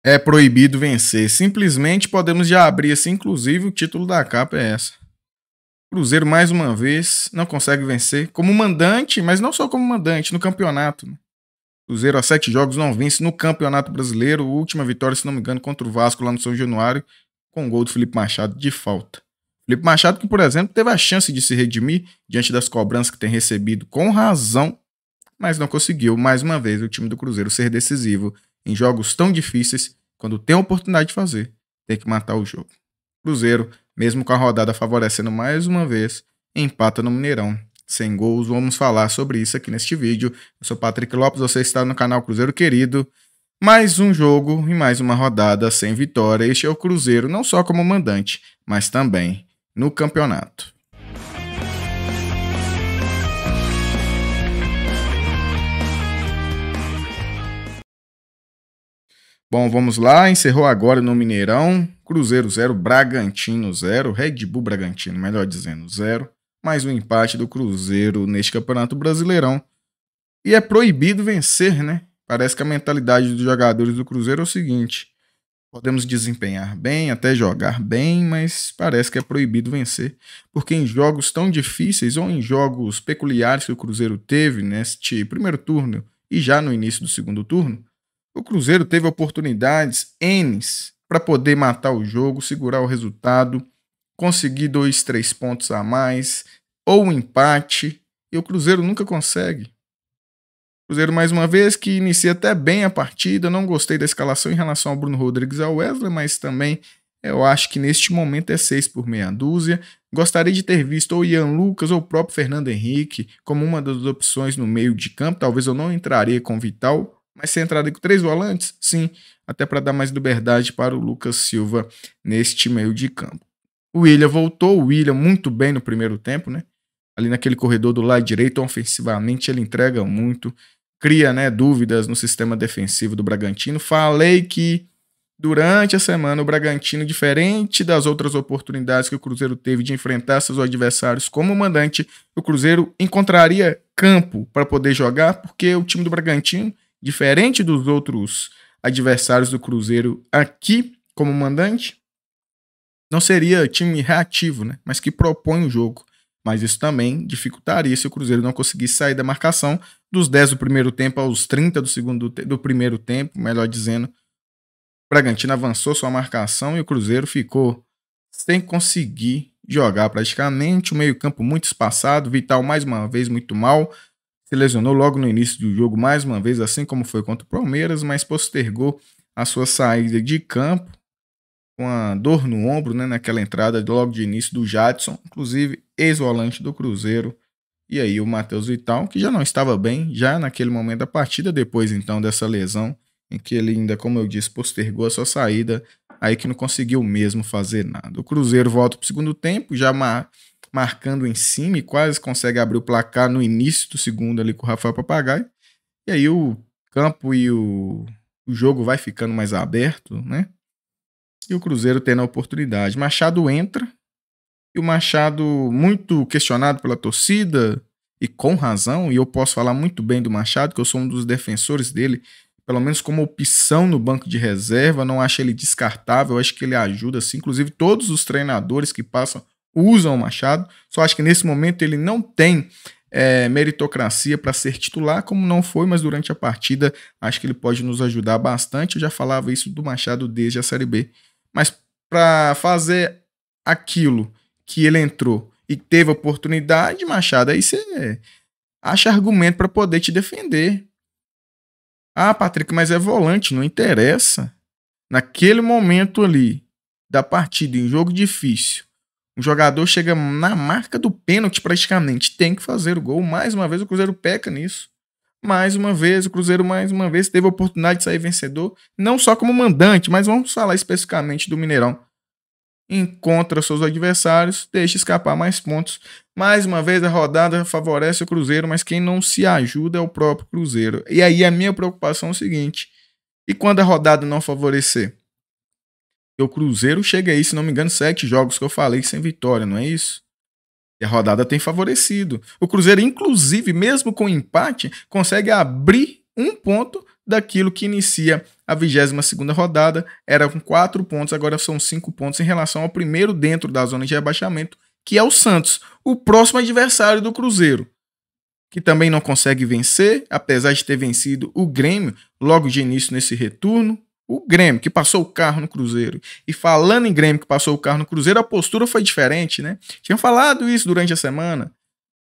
É proibido vencer. Simplesmente podemos já abrir assim, inclusive o título da capa é essa. Cruzeiro mais uma vez não consegue vencer como mandante, mas não só como mandante, no campeonato. Cruzeiro há 7 jogos não vence no Campeonato Brasileiro. Última vitória, se não me engano, contra o Vasco lá no São Januário, com o gol do Felipe Machado de falta. Felipe Machado que, por exemplo, teve a chance de se redimir diante das cobranças que tem recebido com razão, mas não conseguiu, mais uma vez, o time do Cruzeiro ser decisivo em jogos tão difíceis, quando tem a oportunidade de fazer, tem que matar o jogo. Cruzeiro, mesmo com a rodada favorecendo mais uma vez, empata no Mineirão. Sem gols, vamos falar sobre isso aqui neste vídeo. Eu sou Patrick Lopes, você está no canal Cruzeiro Querido. Mais um jogo e mais uma rodada sem vitória. Este é o Cruzeiro, não só como mandante, mas também no campeonato. Bom, vamos lá, encerrou agora no Mineirão, Cruzeiro 0, Bragantino 0, Red Bull Bragantino, melhor dizendo, 0. Mais um empate do Cruzeiro neste Campeonato Brasileirão. E é proibido vencer, né? Parece que a mentalidade dos jogadores do Cruzeiro é o seguinte: podemos desempenhar bem, até jogar bem, mas parece que é proibido vencer. Porque em jogos tão difíceis ou em jogos peculiares que o Cruzeiro teve neste primeiro turno e já no início do segundo turno, o Cruzeiro teve oportunidades N's para poder matar o jogo, segurar o resultado, conseguir 2, 3 pontos a mais, ou um empate, e o Cruzeiro nunca consegue. O Cruzeiro, mais uma vez, que inicia até bem a partida. Não gostei da escalação em relação ao Bruno Rodrigues e ao Wesley, mas também eu acho que neste momento é 6 por meia dúzia. Gostaria de ter visto ou Ian Lucas ou o próprio Fernando Henrique como uma das opções no meio de campo. Talvez eu não entraria com o Vital, mas se entraria com 3 volantes, sim, até para dar mais liberdade para o Lucas Silva neste meio de campo. O William voltou, o William muito bem no primeiro tempo, né? Ali naquele corredor do lado direito, ofensivamente ele entrega muito, cria, né, dúvidas no sistema defensivo do Bragantino. Falei que durante a semana o Bragantino, diferente das outras oportunidades que o Cruzeiro teve de enfrentar seus adversários como mandante, o Cruzeiro encontraria campo para poder jogar, porque o time do Bragantino, diferente dos outros adversários do Cruzeiro aqui como mandante, não seria time reativo, né? Mas que propõe o jogo. Mas isso também dificultaria se o Cruzeiro não conseguisse sair da marcação dos 10 do primeiro tempo aos 30 do primeiro tempo, melhor dizendo. O Bragantino avançou sua marcação e o Cruzeiro ficou sem conseguir jogar praticamente. O meio-campo muito espaçado, Vital mais uma vez muito mal. Se lesionou logo no início do jogo mais uma vez, assim como foi contra o Palmeiras, mas postergou a sua saída de campo com a dor no ombro, né, naquela entrada logo de início do Jadson, inclusive ex-volante do Cruzeiro. E aí o Matheus Vital, que já não estava bem, já naquele momento da partida, depois então dessa lesão, em que ele ainda, como eu disse, postergou a sua saída, aí que não conseguiu mesmo fazer nada. O Cruzeiro volta para o segundo tempo, já marcando em cima e quase consegue abrir o placar no início do segundo ali com o Rafael Papagaio. E aí o campo e o jogo vai ficando mais aberto, né? E o Cruzeiro tendo a oportunidade. Machado entra, e o Machado muito questionado pela torcida, e com razão, e eu posso falar muito bem do Machado, que eu sou um dos defensores dele, pelo menos como opção no banco de reserva, não acho ele descartável, eu acho que ele ajuda, assim, inclusive todos os treinadores que passam usam o Machado, só acho que nesse momento ele não tem meritocracia para ser titular, como não foi, mas durante a partida acho que ele pode nos ajudar bastante. Eu já falava isso do Machado desde a Série B. Mas para fazer aquilo que ele entrou e teve oportunidade, Machado, aí você acha argumento para poder te defender. Ah, Patrick, mas é volante, não interessa. Naquele momento ali da partida, em jogo difícil, um jogador chega na marca do pênalti praticamente, tem que fazer o gol. Mais uma vez o Cruzeiro peca nisso. Mais uma vez, o Cruzeiro teve a oportunidade de sair vencedor, não só como mandante, mas vamos falar especificamente do Mineirão. Encontra seus adversários, deixa escapar mais pontos. Mais uma vez a rodada favorece o Cruzeiro, mas quem não se ajuda é o próprio Cruzeiro. E aí a minha preocupação é o seguinte: e quando a rodada não favorecer? O Cruzeiro chega aí, se não me engano, 7 jogos que eu falei sem vitória, não é isso? E a rodada tem favorecido. O Cruzeiro, inclusive, mesmo com empate, consegue abrir um ponto daquilo que inicia a 22ª rodada. Era com 4 pontos, agora são 5 pontos em relação ao primeiro dentro da zona de rebaixamento, que é o Santos, o próximo adversário do Cruzeiro, que também não consegue vencer, apesar de ter vencido o Grêmio logo de início nesse retorno. O Grêmio, que passou o carro no Cruzeiro. E falando em Grêmio que passou o carro no Cruzeiro, a postura foi diferente, né? Tinham falado isso durante a semana.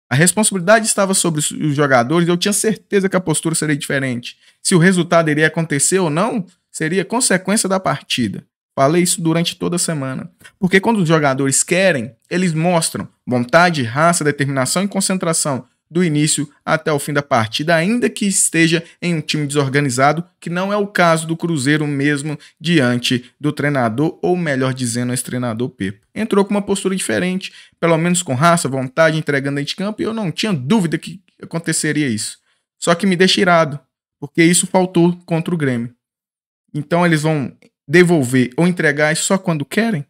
A responsabilidade estava sobre os jogadores, eu tinha certeza que a postura seria diferente. Se o resultado iria acontecer ou não, seria consequência da partida. Falei isso durante toda a semana. Porque quando os jogadores querem, eles mostram vontade, raça, determinação e concentração do início até o fim da partida, ainda que esteja em um time desorganizado, que não é o caso do Cruzeiro mesmo diante do treinador, ou melhor dizendo, ex-treinador Pepo. Entrou com uma postura diferente, pelo menos com raça, vontade, entregando dentro de campo, e eu não tinha dúvida que aconteceria isso. Só que me deixa irado, porque isso faltou contra o Grêmio. Então eles vão devolver ou entregar só quando querem?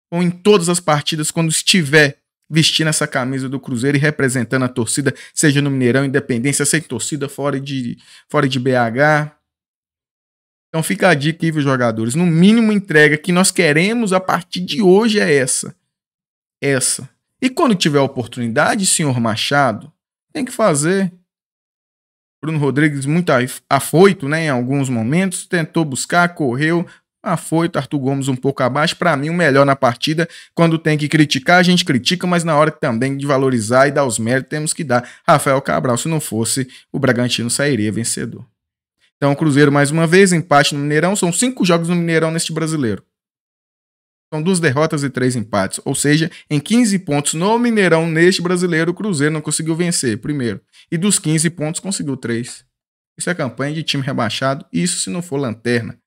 Ou em todas as partidas, quando estiver vestindo essa camisa do Cruzeiro e representando a torcida, seja no Mineirão, Independência, sem torcida fora de BH. Então fica a dica aí, viu, jogadores. No mínimo, entrega que nós queremos a partir de hoje é essa. E quando tiver a oportunidade, senhor Machado, tem que fazer. Bruno Rodrigues muito afoito, né, em alguns momentos, tentou buscar, correu, afoito, Arthur Gomes um pouco abaixo. Para mim, o melhor na partida. Quando tem que criticar, a gente critica, mas na hora também de valorizar e dar os méritos, temos que dar. Rafael Cabral, se não fosse, o Bragantino sairia vencedor. Então, o Cruzeiro, mais uma vez, empate no Mineirão. São 5 jogos no Mineirão neste brasileiro. São 2 derrotas e 3 empates. Ou seja, em 15 pontos no Mineirão, neste brasileiro, o Cruzeiro não conseguiu vencer, primeiro. E dos 15 pontos, conseguiu 3. Isso é campanha de time rebaixado. Isso se não for lanterna.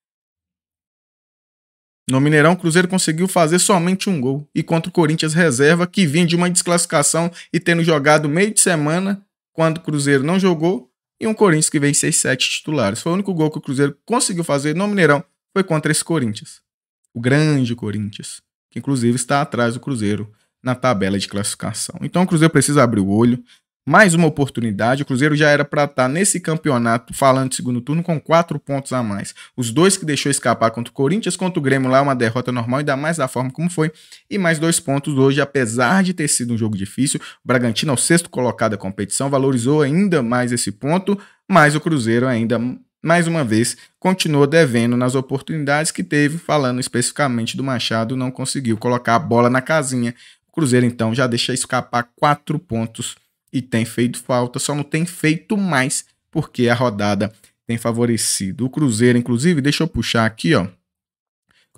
No Mineirão, o Cruzeiro conseguiu fazer somente um gol. E contra o Corinthians reserva, que vinha de uma desclassificação e tendo jogado meio de semana, quando o Cruzeiro não jogou, e um Corinthians que veio 6-7 titulares. Foi o único gol que o Cruzeiro conseguiu fazer no Mineirão, foi contra esse Corinthians. O grande Corinthians, que inclusive está atrás do Cruzeiro na tabela de classificação. Então o Cruzeiro precisa abrir o olho. Mais uma oportunidade, o Cruzeiro já era para estar nesse campeonato, falando de segundo turno, com 4 pontos a mais. Os 2 que deixou escapar contra o Corinthians, contra o Grêmio lá, uma derrota normal, ainda mais da forma como foi, e mais 2 pontos hoje, apesar de ter sido um jogo difícil. O Bragantino, ao 6º colocado da competição, valorizou ainda mais esse ponto, mas o Cruzeiro ainda, mais uma vez, continuou devendo nas oportunidades que teve, falando especificamente do Machado, não conseguiu colocar a bola na casinha. O Cruzeiro, então, já deixa escapar 4 pontos e tem feito falta, só não tem feito mais porque a rodada tem favorecido. O Cruzeiro, inclusive, deixa eu puxar aqui, ó.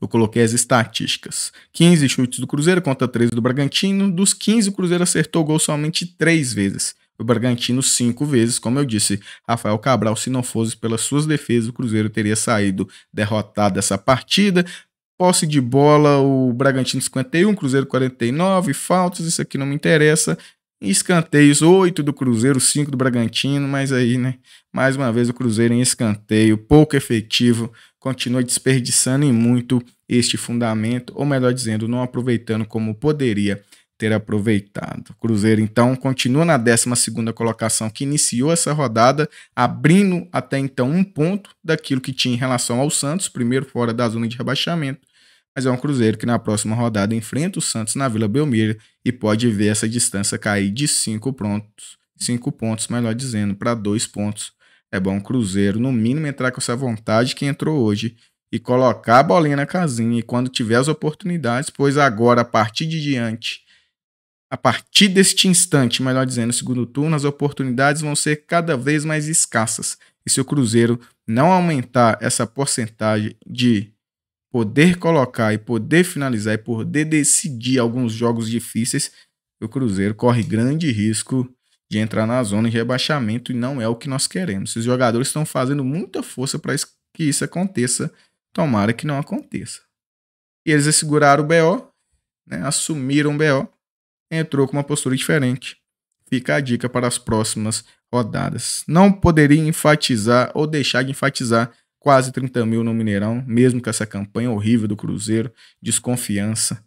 Eu coloquei as estatísticas. 15 chutes do Cruzeiro contra 13 do Bragantino. Dos 15, o Cruzeiro acertou o gol somente 3 vezes. O Bragantino 5 vezes. Como eu disse, Rafael Cabral, se não fosse pelas suas defesas, o Cruzeiro teria saído derrotado dessa partida. Posse de bola, o Bragantino 51, Cruzeiro 49, faltas, isso aqui não me interessa. Escanteios, 8 do Cruzeiro, 5 do Bragantino, mas aí, né, mais uma vez o Cruzeiro em escanteio, pouco efetivo, continua desperdiçando em muito este fundamento, ou melhor dizendo, não aproveitando como poderia ter aproveitado. O Cruzeiro, então, continua na 12ª colocação que iniciou essa rodada, abrindo até então 1 ponto daquilo que tinha em relação ao Santos, primeiro fora da zona de rebaixamento. Mas é um Cruzeiro que na próxima rodada enfrenta o Santos na Vila Belmiro e pode ver essa distância cair de 5 pontos, melhor dizendo, para 2 pontos. É bom o Cruzeiro, no mínimo, entrar com essa vontade que entrou hoje e colocar a bolinha na casinha. E quando tiver as oportunidades, pois agora, a partir de diante, a partir deste instante, melhor dizendo, no segundo turno, as oportunidades vão ser cada vez mais escassas. E se o Cruzeiro não aumentar essa porcentagem de poder colocar e poder finalizar e poder decidir alguns jogos difíceis, o Cruzeiro corre grande risco de entrar na zona de rebaixamento e não é o que nós queremos. Os jogadores estão fazendo muita força para que isso aconteça, tomara que não aconteça. E eles seguraram o BO, né, assumiram o BO, entrou com uma postura diferente. Fica a dica para as próximas rodadas. Não poderia enfatizar ou deixar de enfatizar quase 30 mil no Mineirão, mesmo com essa campanha horrível do Cruzeiro, desconfiança.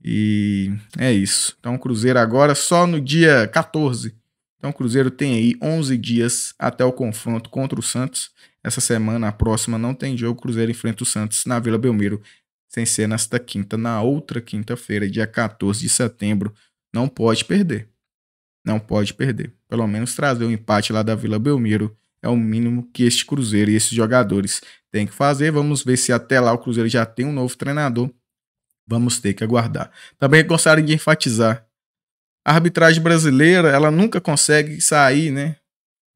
E é isso. Então o Cruzeiro agora só no dia 14. Então o Cruzeiro tem aí 11 dias até o confronto contra o Santos. Essa semana, a próxima, não tem jogo. O Cruzeiro enfrenta o Santos na Vila Belmiro, sem ser nesta quinta. Na outra quinta-feira, dia 14 de setembro, não pode perder. Não pode perder. Pelo menos trazer um empate lá da Vila Belmiro é o mínimo que este Cruzeiro e esses jogadores têm que fazer. Vamos ver se até lá o Cruzeiro já tem um novo treinador. Vamos ter que aguardar. Também gostaria de enfatizar: a arbitragem brasileira, ela nunca consegue sair, né,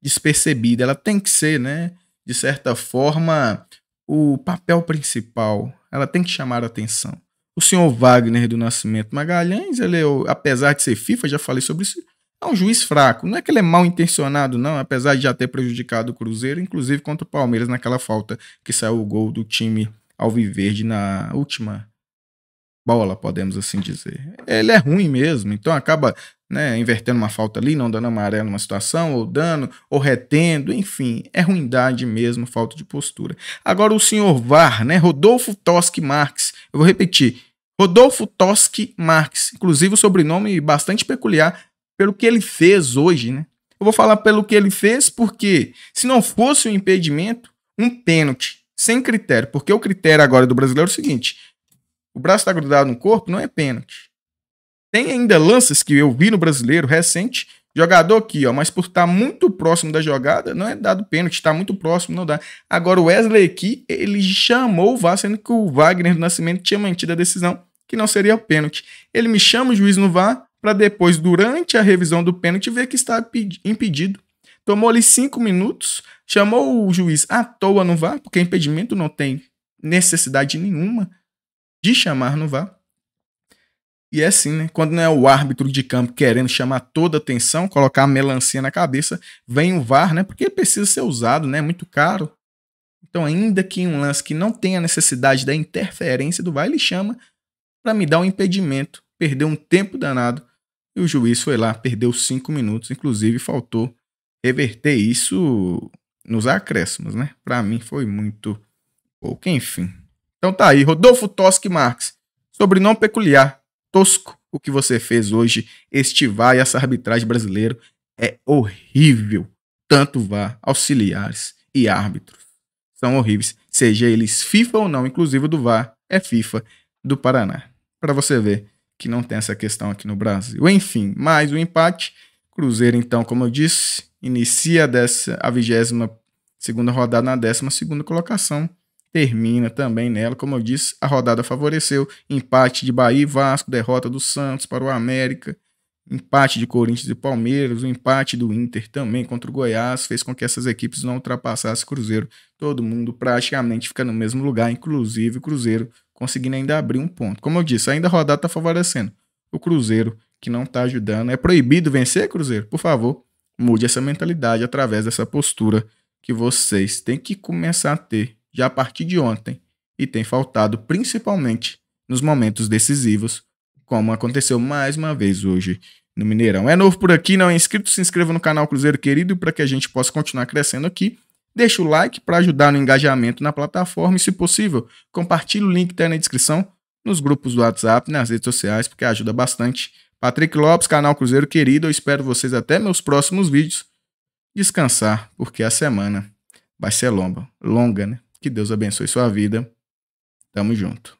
despercebida. Ela tem que ser, né, de certa forma, o papel principal. Ela tem que chamar a atenção. O senhor Wagner do Nascimento Magalhães, ele é, apesar de ser FIFA, já falei sobre isso, é um juiz fraco. Não é que ele é mal intencionado, não, apesar de já ter prejudicado o Cruzeiro, inclusive contra o Palmeiras, naquela falta que saiu o gol do time alviverde na última bola, podemos assim dizer. Ele é ruim mesmo, então acaba, né, invertendo uma falta ali, não dando amarelo numa situação, ou dando, ou retendo, enfim, é ruindade mesmo, falta de postura. Agora o senhor VAR, né, Rodolfo Toschi Marques, eu vou repetir, Rodolfo Toschi Marques, inclusive o sobrenome bastante peculiar, pelo que ele fez hoje, né? Eu vou falar pelo que ele fez, porque se não fosse um impedimento, um pênalti, sem critério, porque o critério agora do brasileiro é o seguinte: o braço está grudado no corpo, não é pênalti. Tem ainda lances que eu vi no brasileiro recente, jogador aqui, ó, mas por estar muito próximo da jogada, não é dado pênalti, está muito próximo, não dá. Agora o Wesley aqui, ele chamou o VAR, sendo que o Wagner do Nascimento tinha mantido a decisão que não seria pênalti. Ele me chama o juiz no VAR, para depois, durante a revisão do pênalti, ver que está impedido. Tomou ali 5 minutos, chamou o juiz à toa no VAR, porque impedimento não tem necessidade nenhuma de chamar no VAR. E é assim, né? Quando não é o árbitro de campo querendo chamar toda a atenção, colocar a melancia na cabeça, vem o VAR, né? Porque precisa ser usado, né? Muito caro. Então, ainda que um lance que não tenha necessidade da interferência do VAR, ele chama para me dar um impedimento, perdeu um tempo danado. E o juiz foi lá, perdeu 5 minutos, inclusive faltou reverter isso nos acréscimos, né? Para mim foi muito pouco, enfim. Então tá aí, Rodolfo Toschi Marques, sobrenome peculiar, tosco. O que você fez hoje, este VAR e essa arbitragem brasileira é horrível. Tanto VAR, auxiliares e árbitros são horríveis, seja eles FIFA ou não, inclusive o do VAR é FIFA do Paraná. Para você ver que não tem essa questão aqui no Brasil. Enfim, mais um empate. Cruzeiro, então, como eu disse, inicia a 22ª rodada na 12ª colocação. Termina também nela, como eu disse, a rodada favoreceu. Empate de Bahia e Vasco, derrota do Santos para o América, empate de Corinthians e Palmeiras, o empate do Inter também contra o Goiás fez com que essas equipes não ultrapassassem o Cruzeiro. Todo mundo praticamente fica no mesmo lugar, inclusive o Cruzeiro conseguindo ainda abrir um ponto. Como eu disse, ainda a rodada está favorecendo o Cruzeiro, que não está ajudando. É proibido vencer, Cruzeiro? Por favor, mude essa mentalidade através dessa postura que vocês têm que começar a ter já a partir de ontem e tem faltado principalmente nos momentos decisivos, como aconteceu mais uma vez hoje no Mineirão. É novo por aqui, não é inscrito? Se inscreva no canal Cruzeiro Querido para que a gente possa continuar crescendo aqui. Deixa o like para ajudar no engajamento na plataforma e, se possível, compartilhe o link que está na descrição nos grupos do WhatsApp, nas redes sociais, porque ajuda bastante. Patrick Lopes, canal Cruzeiro Querido, eu espero vocês até meus próximos vídeos. Descansar, porque a semana vai ser longa, né? Que Deus abençoe sua vida. Tamo junto.